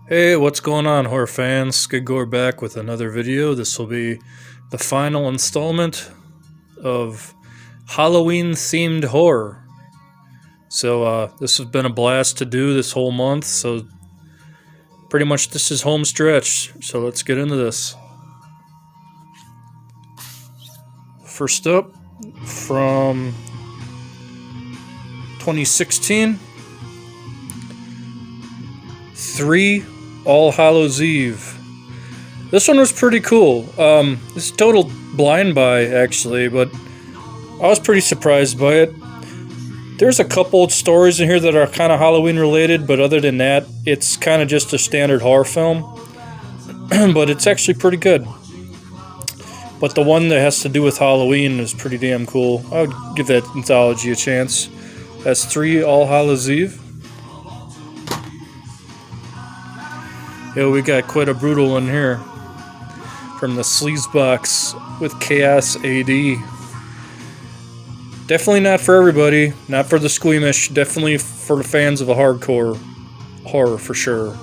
Hey, what's going on, horror fans? Skidgore back with another video. This will be the final installment of Halloween-themed horror. So, this has been a blast to do this whole month, so pretty much this is home stretch. So let's get into this. First up, from 2016, 3 All Hallows Eve. This one was pretty cool. It's total blind buy, actually, but I was pretty surprised by it. There's a couple of stories in here that are kind of Halloween related, but other than that, it's kind of just a standard horror film. But it's actually pretty good. But the one that has to do with Halloween is pretty damn cool. I would give that anthology a chance. That's 3 All Hallows Eve. Yeah, we got quite a brutal one here from the Sleaze Box with Chaos AD. Definitely not for everybody, not for the squeamish, definitely for the fans of a hardcore horror for sure.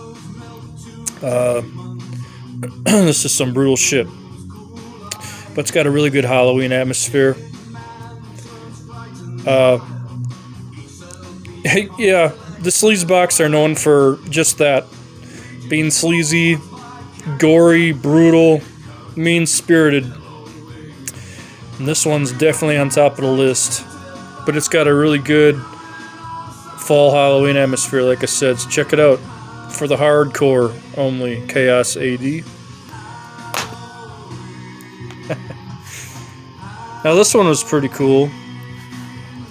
This is some brutal shit, but it's got a really good Halloween atmosphere. Yeah, the Sleaze Box are known for just that. Being sleazy, gory, brutal, mean-spirited. And this one's definitely on top of the list. But it's got a really good fall Halloween atmosphere, like I said. So check it out. For the hardcore only, Chaos AD. Now this one was pretty cool.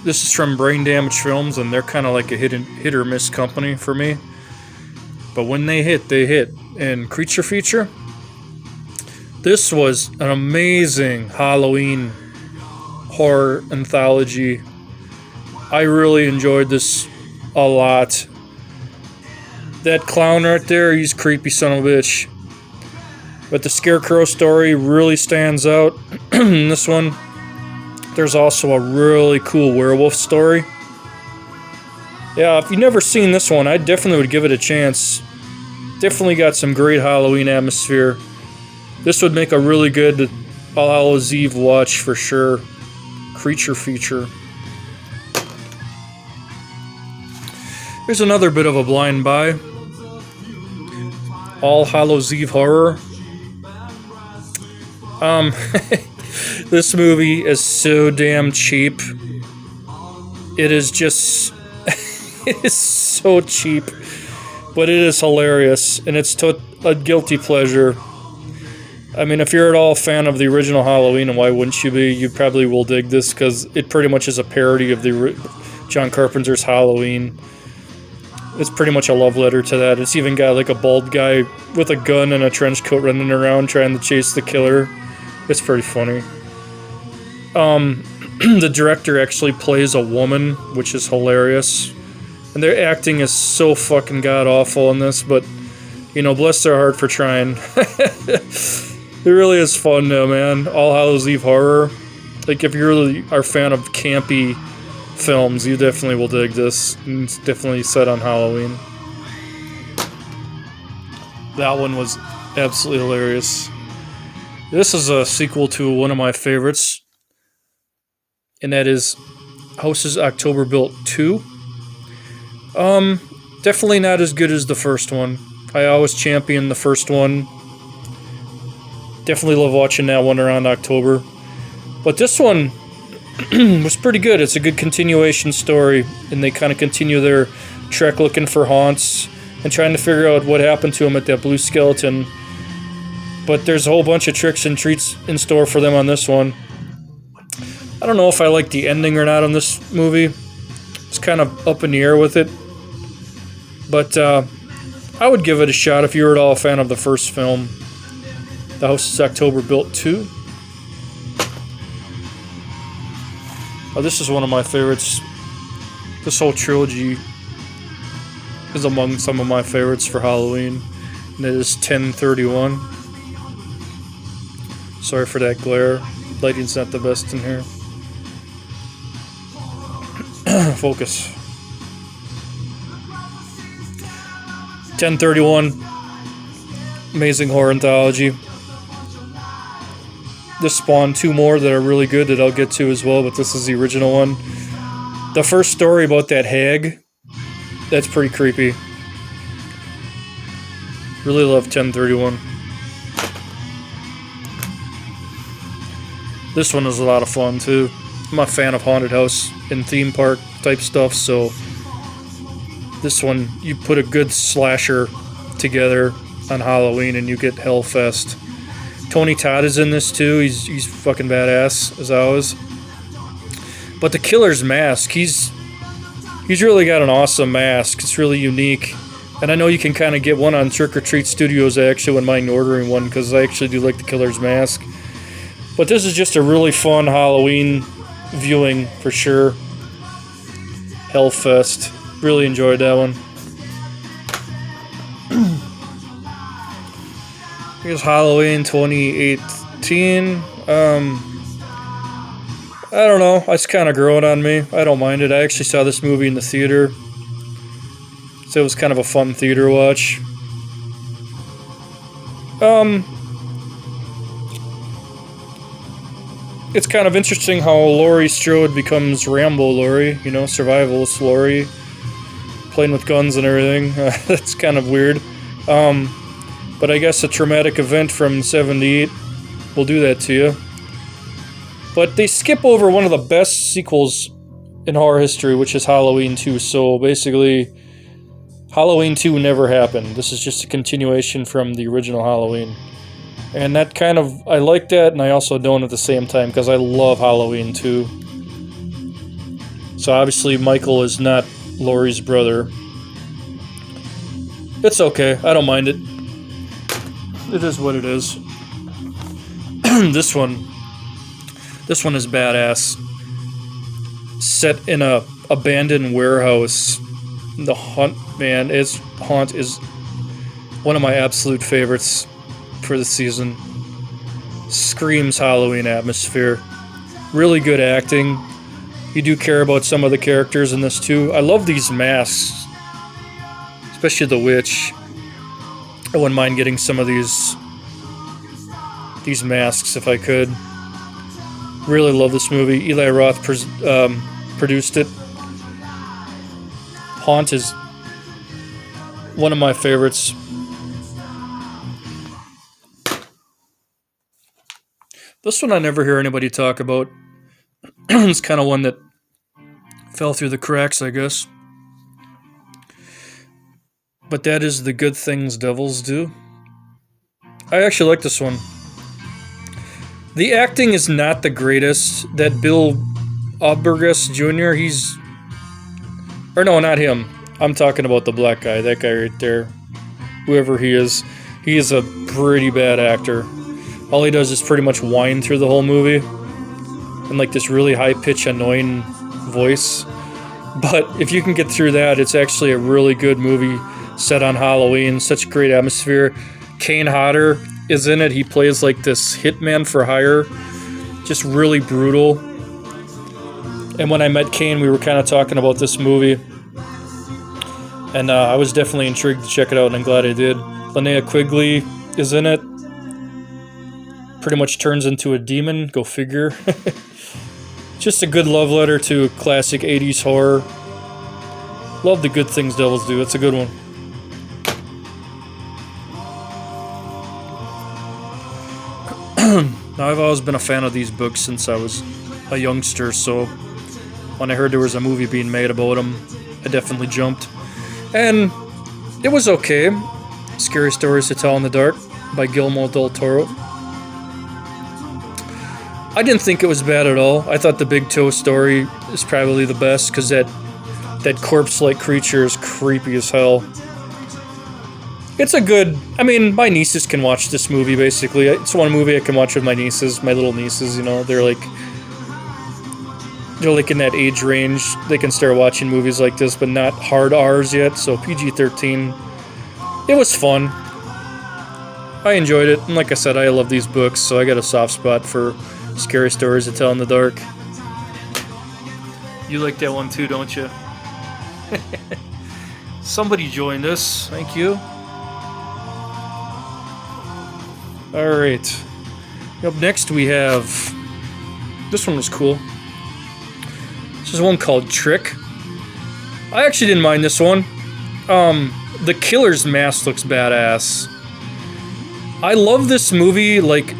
This is from Brain Damage Films, and they're kind of like a hit or miss company for me. But when they hit, they hit. And Creature Feature, this was an amazing Halloween horror anthology. I really enjoyed this a lot. That clown right there, he's creepy son of a bitch. But the Scarecrow story really stands out. In this one, there's also a really cool werewolf story. Yeah, if you've never seen this one, I definitely would give it a chance. Definitely got some great Halloween atmosphere. This would make a really good All Hallows Eve watch for sure. Creature Feature. Here's another bit of a blind buy. All Hallows Eve horror. This movie is so damn cheap. It is just... it is so cheap. But it is hilarious, and it's a guilty pleasure. I mean, if you're at all a fan of the original Halloween, and why wouldn't you be, you probably will dig this, because it pretty much is a parody of the John Carpenter's Halloween. It's pretty much a love letter to that. It's even got like a bald guy with a gun and a trench coat running around trying to chase the killer. It's pretty funny. The director actually plays a woman, which is hilarious. And their acting is so fucking god-awful in this, but, you know, bless their heart for trying. It really is fun, though, man. All Hallows Eve horror. Like, if you really are a fan of campy films, you definitely will dig this. It's definitely set on Halloween. That one was absolutely hilarious. This is a sequel to one of my favorites, and that is Houses October Built 2. Definitely not as good as the first one. I always champion the first one. Definitely love watching that one around October. But this one was pretty good. It's a good continuation story, and they kind of continue their trek looking for haunts and trying to figure out what happened to them at that blue skeleton. But there's a whole bunch of tricks and treats in store for them on this one. I don't know if I like the ending or not on this movie. It's kind of up in the air with it. But I would give it a shot if you were at all a fan of the first film. The Houses October Built 2. Oh, this is one of my favorites. This whole trilogy is among some of my favorites for Halloween. And it is 10/31. Sorry for that glare. Lighting's not the best in here. Focus. 10/31. Amazing Horror Anthology. This spawned two more that are really good that I'll get to as well, but this is the original one. The first story about that hag, that's pretty creepy. Really love 1031. This one is a lot of fun too. I'm a fan of haunted house and theme park type stuff, so this one, you put a good slasher together on Halloween and you get Hellfest. Tony Todd is in this too. He's fucking badass as always. But the killer's mask, he's really got an awesome mask. It's really unique. And I know you can kind of get one on Trick or Treat Studios. I actually wouldn't mind ordering one because I actually do like the killer's mask. But this is just a really fun Halloween viewing for sure. Hellfest. Really enjoyed that one. Here's Halloween 2018. I don't know. It's kind of growing on me. I don't mind it. I actually saw this movie in the theater. So it was kind of a fun theater watch. It's kind of interesting how Laurie Strode becomes Rambo Laurie, you know, survivalist Laurie, playing with guns and everything. That's kind of weird. But I guess a traumatic event from '78 will do that to you. But they skip over one of the best sequels in horror history, which is Halloween 2. So basically, Halloween 2 never happened. This is just a continuation from the original Halloween. And that kind of, I like that, and I also don't at the same time, because I love Halloween 2. So obviously Michael is not Laurie's brother. It's okay, I don't mind it. It is what it is. This one is badass. Set in a abandoned warehouse. The Haunt, man, Haunt is one of my absolute favorites for the season. Screams Halloween atmosphere. Really good acting. You do care about some of the characters in this too. I love these masks, especially the witch. I wouldn't mind getting some of these masks if I could. Really love this movie. Eli Roth produced it. Haunt is one of my favorites. This one I never hear anybody talk about. It's kind of one that fell through the cracks, I guess. But that is The Good Things Devils Do. I actually like this one. The acting is not the greatest. That Bill Aubergis Jr., or no, not him. I'm talking about the black guy. That guy right there. Whoever he is. He is a pretty bad actor. All he does is pretty much whine through the whole movie. In like this really high-pitched, annoying voice. But if you can get through that, it's actually a really good movie set on Halloween. Such great atmosphere. Kane Hodder is in it. He plays like this hitman for hire. Just really brutal. And when I met Kane, we were kind of talking about this movie. And I was definitely intrigued to check it out, and I'm glad I did. Linnea Quigley is in it. Pretty much turns into a demon. Go figure. Just a good love letter to classic 80s horror. Love The Good Things Devils Do. It's a good one. Now, I've always been a fan of these books since I was a youngster, so when I heard there was a movie being made about them, I definitely jumped. And it was okay. Scary Stories to Tell in the Dark by Guillermo del Toro. I didn't think it was bad at all. I thought the Big Toe story is probably the best, because that corpse-like creature is creepy as hell. It's a good... I mean, my nieces can watch this movie, basically. It's one movie I can watch with my nieces, my little nieces, you know. They're like in that age range. They can start watching movies like this, but not hard R's yet, so PG-13. It was fun. I enjoyed it, and like I said, I love these books, so I got a soft spot for Scary Stories to Tell in the Dark. You like that one too, don't you? Somebody joined us. Thank you. Alright. Up next we have... This one was cool. This is one called Trick. I actually didn't mind this one. The killer's mask looks badass. I love this movie, like,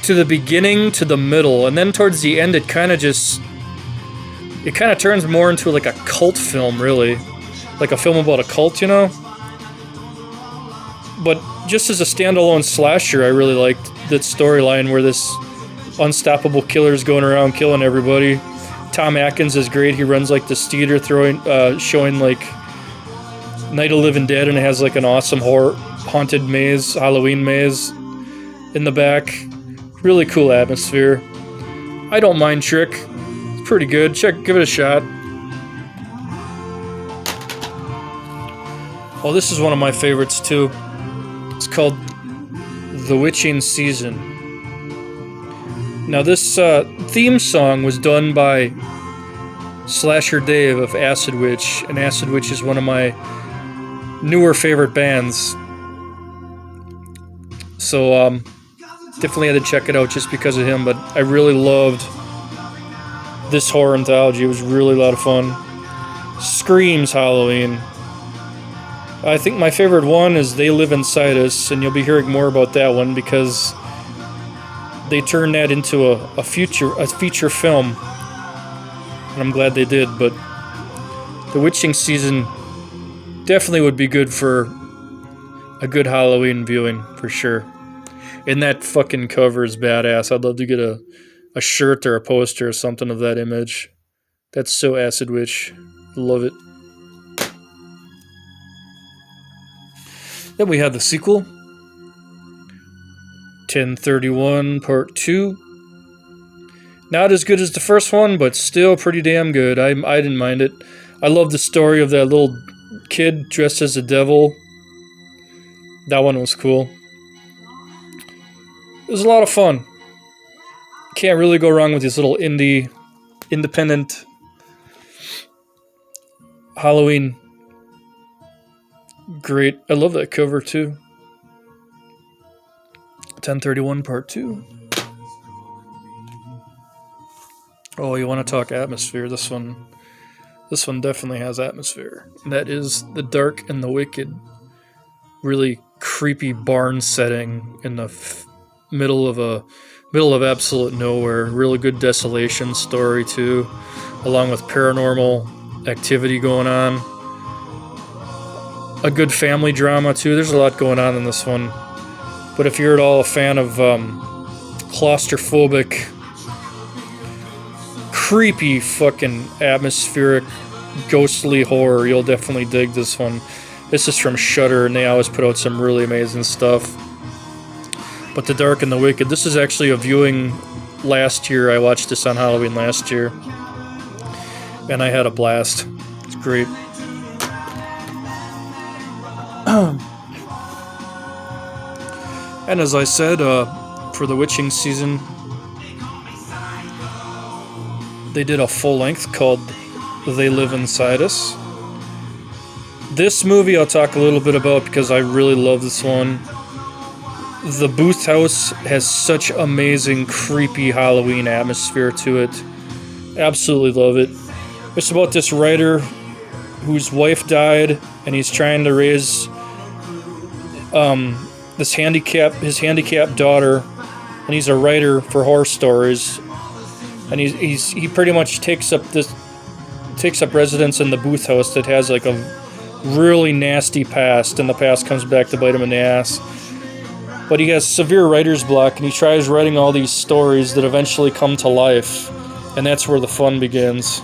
to the beginning, to the middle, and then towards the end it kind of just... It kind of turns more into like a cult film, really. Like a film about a cult, you know? But just as a standalone slasher, I really liked that storyline where this unstoppable killer's going around killing everybody. Tom Atkins is great. He runs like this theater showing like Night of the Living Dead, and it has like an awesome haunted maze, Halloween maze in the back. Really cool atmosphere. I don't mind Trick. It's pretty good. Give it a shot. Oh, this is one of my favorites too. It's called The Witching Season. Now this theme song was done by Slasher Dave of Acid Witch, and Acid Witch is one of my newer favorite bands. So definitely had to check it out just because of him, but I really loved this horror anthology. It was really a lot of fun. Screams Halloween. I think my favorite one is They Live Inside Us, and you'll be hearing more about that one because they turned that into a feature film, and I'm glad they did. But The Witching Season definitely would be good for a good Halloween viewing, for sure. And that fucking cover is badass. I'd love to get a shirt or a poster or something of that image. That's so Acid Witch. Love it. Then we have the sequel, 1031 Part 2. Not as good as the first one, but still pretty damn good. I didn't mind it. I love the story of that little kid dressed as a devil. That one was cool. It was a lot of fun. Can't really go wrong with these little independent Halloween. Great. I love that cover too. 1031 Part 2. Oh, you want to talk atmosphere? This one definitely has atmosphere. That is The Dark and the Wicked. Really creepy barn setting in the middle of absolute nowhere. Really good desolation story too, along with paranormal activity going on. A good family drama too. There's a lot going on in this one. But if you're at all a fan of claustrophobic, creepy fucking atmospheric, ghostly horror, you'll definitely dig this one. This is from Shudder, and they always put out some really amazing stuff. But The Dark and the Wicked, this is actually a viewing last year. I watched this on Halloween last year, and I had a blast. It's great. And as I said, for The Witching Season, they did a full length called They Live Inside Us. This movie I'll talk a little bit about because I really love this one. The Booth House has such amazing, creepy Halloween atmosphere to it. Absolutely love it. It's about this writer whose wife died, and he's trying to raise his handicapped daughter, and he's a writer for horror stories, and he pretty much takes up residence in the Booth House that has like a really nasty past, and the past comes back to bite him in the ass. But he has severe writer's block, and he tries writing all these stories that eventually come to life, and that's where the fun begins.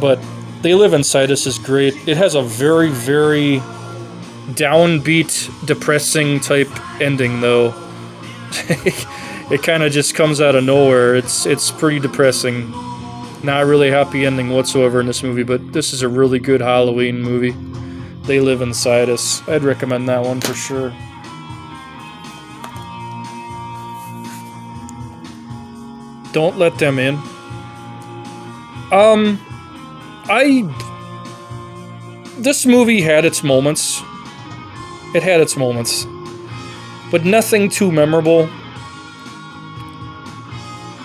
But They Live Inside Us is great. It has a very, very downbeat, depressing type ending, though. It kind of just comes out of nowhere. It's pretty depressing. Not really happy ending whatsoever in this movie, but this is a really good Halloween movie. They Live Inside Us. I'd recommend that one for sure. Don't Let Them In. This movie had its moments. It had its moments. but nothing too memorable.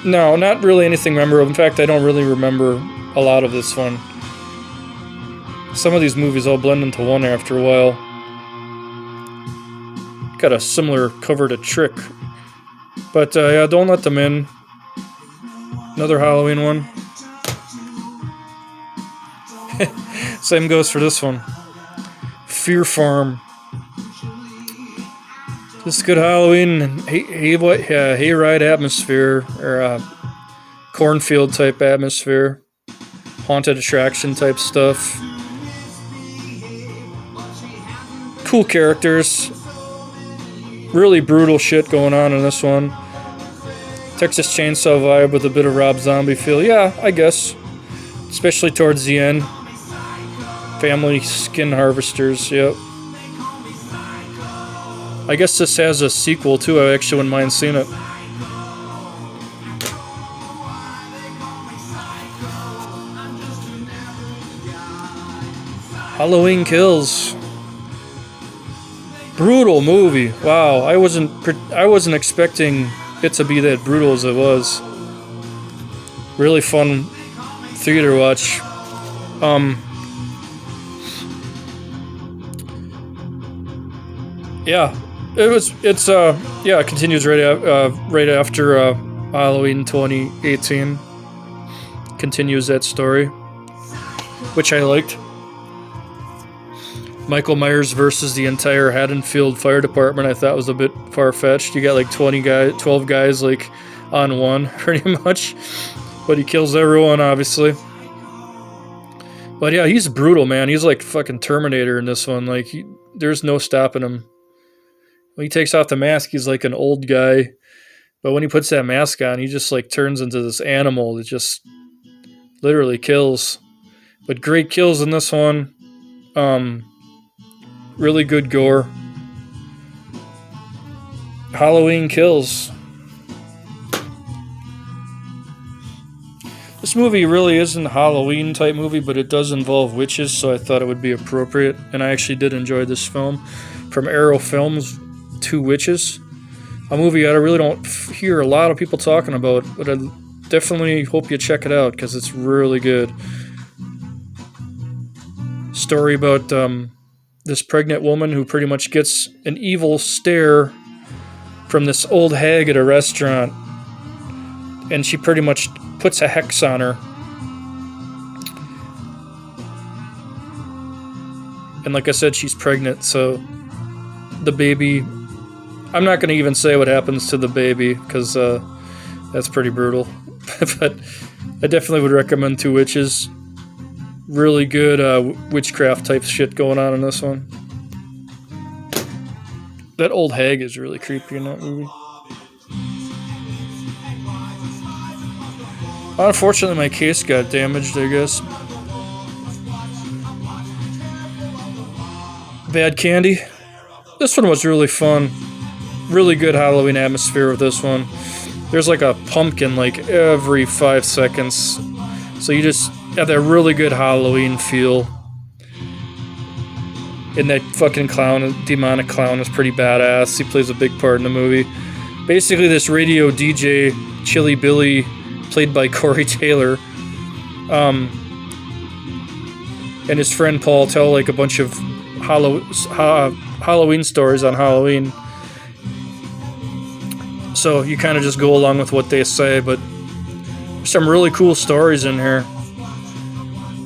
No, not really anything memorable. In fact, I don't really remember a lot of this one. Some of these movies all blend into one after a while. Got a similar cover to Trick. But yeah, Don't Let Them In. Another Halloween one. Same goes for this one. Fear Farm. Just good Halloween and hayride atmosphere, or cornfield type atmosphere, haunted attraction type stuff. Cool characters. Really brutal shit going on in this one. Texas Chainsaw vibe with a bit of Rob Zombie feel. Yeah, I guess. Especially towards the end. Family skin harvesters, yep. I guess this has a sequel too. I actually wouldn't mind seeing it. Halloween Kills. Brutal movie. Wow, I wasn't expecting it to be that brutal as it was. Really fun theater watch. Yeah, it continues right after Halloween 2018. Continues that story, which I liked. Michael Myers versus the entire Haddonfield Fire Department I thought was a bit far-fetched. You got like 12 guys like on one, pretty much. But he kills everyone, obviously. But yeah, he's brutal, man. He's like fucking Terminator in this one. Like, there's no stopping him. When he takes off the mask, he's like an old guy. But when he puts that mask on, he just like turns into this animal that just literally kills. But great kills in this one. Really good gore. Halloween Kills. This movie really isn't a Halloween type movie, but it does involve witches, so I thought it would be appropriate. And I actually did enjoy this film. From Arrow Films, Two Witches. A movie I really don't hear a lot of people talking about, but I definitely hope you check it out, because it's really good. Story about this pregnant woman who pretty much gets an evil stare from this old hag at a restaurant, and she pretty much puts a hex on her. And like I said, she's pregnant, so the baby... I'm not going to even say what happens to the baby, because that's pretty brutal. But I definitely would recommend Two Witches. Really good witchcraft type shit going on in this one. That old hag is really creepy in that movie. Unfortunately, my case got damaged, I guess. Bad Candy. This one was really fun. Really good Halloween atmosphere with this one. There's like a pumpkin like every 5 seconds. So you just have that really good Halloween feel. And that fucking clown, demonic clown, is pretty badass. He plays a big part in the movie. Basically, this radio DJ, Chilly Billy, played by Corey Taylor, and his friend Paul tell like a bunch of Halloween stories on Halloween. So you kind of just go along with what they say, but there's some really cool stories in here.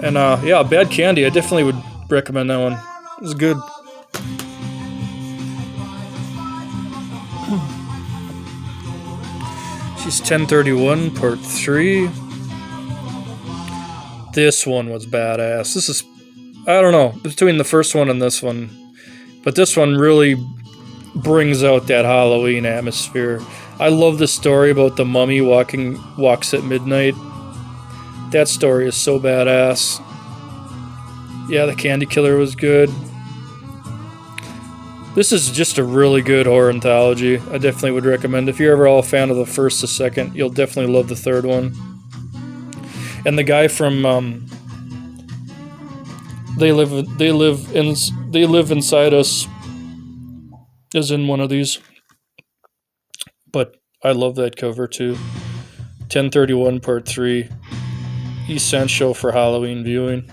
And yeah, Bad Candy, I definitely would recommend that one. It was good. She's 1031, part 3. This one was badass. This is, I don't know, between the first one and this one. But this one really brings out that Halloween atmosphere. I love the story about the mummy walks at midnight. That story is so badass. Yeah, the Candy Killer was good. This is just a really good horror anthology. I definitely would recommend. If you're ever all a fan of the first, the second, you'll definitely love the third one. And the guy from They Live Inside Us is in one of these. I love that cover too. 1031 Part 3. Essential for Halloween viewing.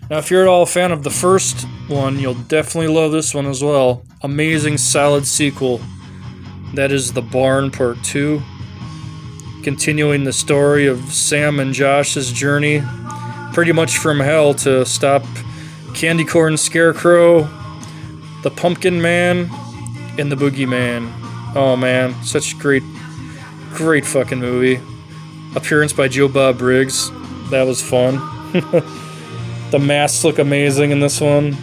Now, if you're at all a fan of the first one, you'll definitely love this one as well. Amazing, solid sequel. That is The Barn Part 2. Continuing the story of Sam and Josh's journey, pretty much from hell to stop Candy Corn Scarecrow, the Pumpkin Man, and the Boogeyman. Oh man, such great fucking movie. Appearance by Joe Bob Briggs. That was fun. The masks look amazing in this one.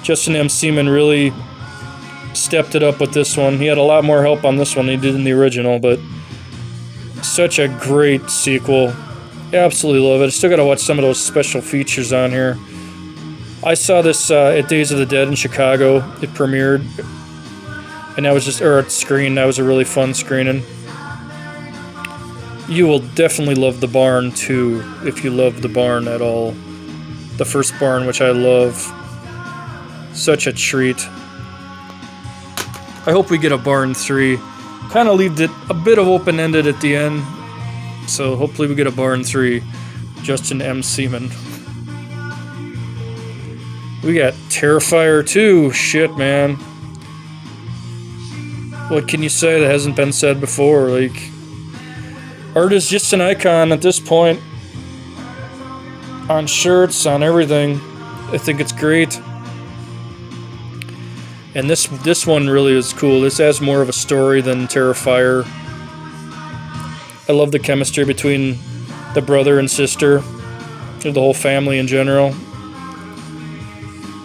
Justin M. Seaman really stepped it up with this one. He had a lot more help on this one than he did in the original, but such a great sequel. Absolutely love it. I still gotta watch some of those special features on here. I saw this at Days of the Dead in Chicago. It premiered, and that was just, or at screen. That was a really fun screening. You will definitely love The Barn too, if you love The Barn at all. The first Barn, which I love. Such a treat. I hope we get a Barn 3. Kind of left it a bit of open-ended at the end. So hopefully we get a Barn 3. Justin M. Seaman. We got Terrifier 2. Shit, man. What can you say that hasn't been said before? Like, art is just an icon at this point. On shirts, on everything. I think it's great. And this one really is cool. This has more of a story than Terrifier. I love the chemistry between the brother and sister, or the whole family in general.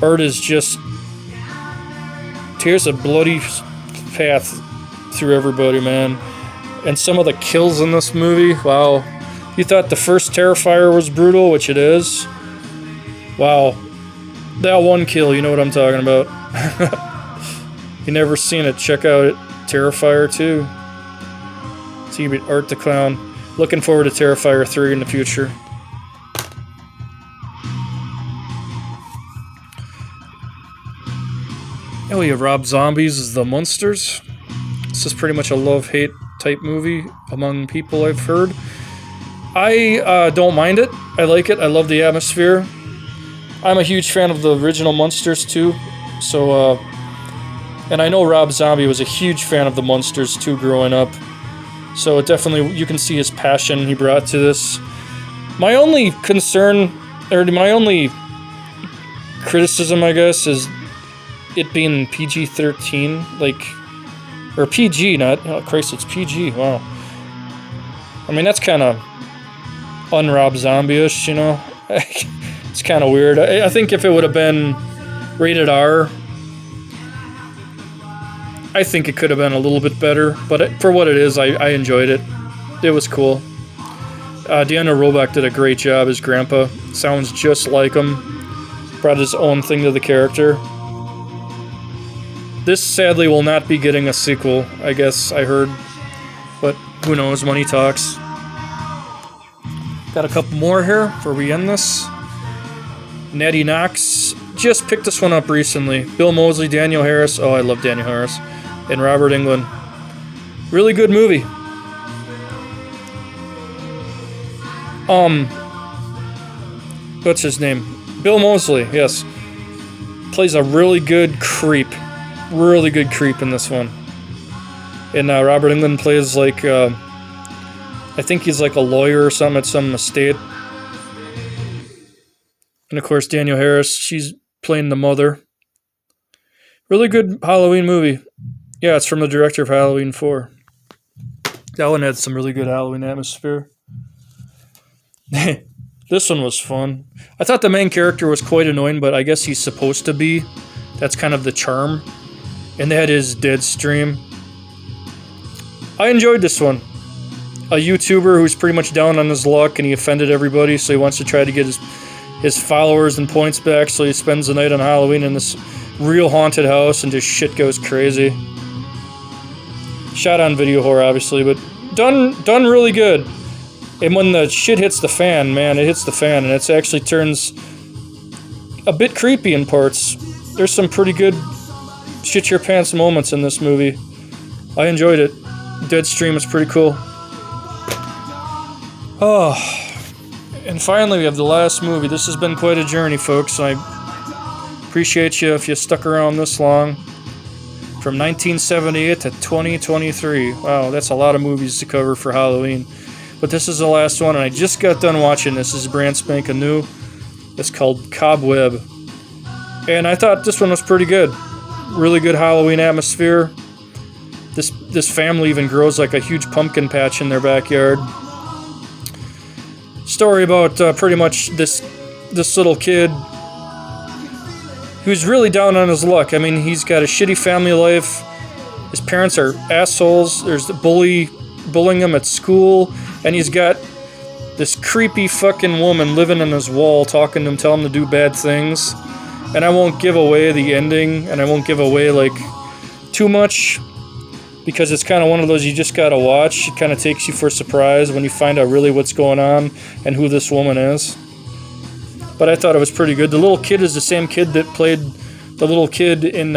Art is just tears a bloody path through everybody, man. And some of the kills in this movie, wow. You thought the first Terrifier was brutal, which it is. Wow. That one kill, you know what I'm talking about. You never seen it, check out it. Terrifier 2. So you beat Art the Clown. Looking forward to Terrifier 3 in the future. And we have Rob Zombie's The Munsters. This is pretty much a love-hate type movie among people I've heard. I don't mind it. I like it. I love the atmosphere. I'm a huge fan of the original Munsters too. So, and I know Rob Zombie was a huge fan of the Munsters too growing up. So it definitely, you can see his passion he brought to this. My only concern, or my only criticism, I guess, is it being PG-13, like, or PG, not, oh Christ, it's PG, wow. I mean, that's kind of un-Rob Zombie-ish, you know? It's kind of weird. I think if it would have been rated R, I think it could have been a little bit better, but for what it is, I enjoyed it. It was cool. Daniel Roebuck did a great job as Grandpa. Sounds just like him. Brought his own thing to the character. This sadly will not be getting a sequel, I guess I heard, but who knows, money talks. Got a couple more here before we end this. Natty Knox, just picked this one up recently. Bill Moseley, Daniel Harris, oh I love Daniel Harris, and Robert Englund. Really good movie. What's his name? Bill Moseley, yes. Plays a really good creep. Really good creep in this one. And Robert Englund plays like, I think he's like a lawyer or something at some estate. And of course, Daniel Harris, she's playing the mother. Really good Halloween movie. Yeah, it's from the director of Halloween 4. That one had some really good Halloween atmosphere. This one was fun. I thought the main character was quite annoying, but I guess he's supposed to be. That's kind of the charm. And they had his dead stream. I enjoyed this one. A YouTuber who's pretty much down on his luck and he offended everybody, so he wants to try to get his followers and points back, so he spends the night on Halloween in this real haunted house and just shit goes crazy. Shot on video horror, obviously, but done really good. And when the shit hits the fan, man, it hits the fan, and it actually turns a bit creepy in parts. There's some pretty good shit your pants moments in this movie. I enjoyed it. Deadstream is pretty cool. Oh, and finally we have the last movie. This has been quite a journey, folks. I appreciate you if you stuck around this long. From 1978 to 2023. Wow, that's a lot of movies to cover for Halloween. But this is the last one, and I just got done watching this. This is brand spanking new. It's called Cobweb. And I thought this one was pretty good. Really good Halloween atmosphere. This family even grows like a huge pumpkin patch in their backyard. Story about pretty much this little kid who's really down on his luck. I mean, he's got a shitty family life. His parents are assholes. There's the bullying him at school, and he's got this creepy fucking woman living in his wall, talking to him, telling him to do bad things. And I won't give away the ending, and I won't give away like too much, because it's kind of one of those you just gotta watch. It kind of takes you for a surprise when you find out really what's going on and who this woman is. But I thought it was pretty good. The little kid is the same kid that played the little kid in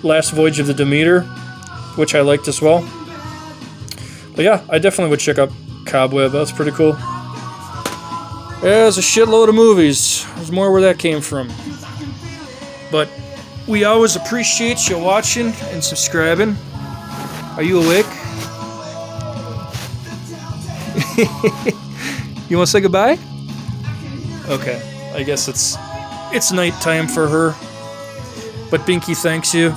Last Voyage of the Demeter, which I liked as well. But yeah, I definitely would check out Cobweb. That's pretty cool. Yeah, there's a shitload of movies. There's more where that came from. But we always appreciate you watching and subscribing. Are you awake? You want to say goodbye? Okay, I guess it's nighttime for her. But Binky thanks you.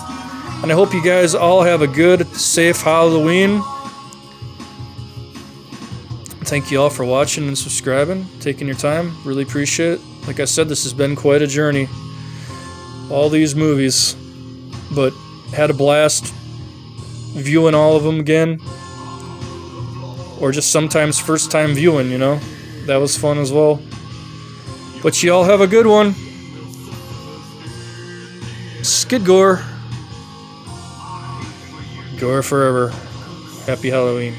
And I hope you guys all have a good, safe Halloween. Thank you all for watching and subscribing, taking your time. Really appreciate it. Like I said, this has been quite a journey. All these movies. But had a blast viewing all of them again. Or just sometimes first time viewing, you know. That was fun as well. But you all have a good one. Skid Gore. Gore forever. Happy Halloween.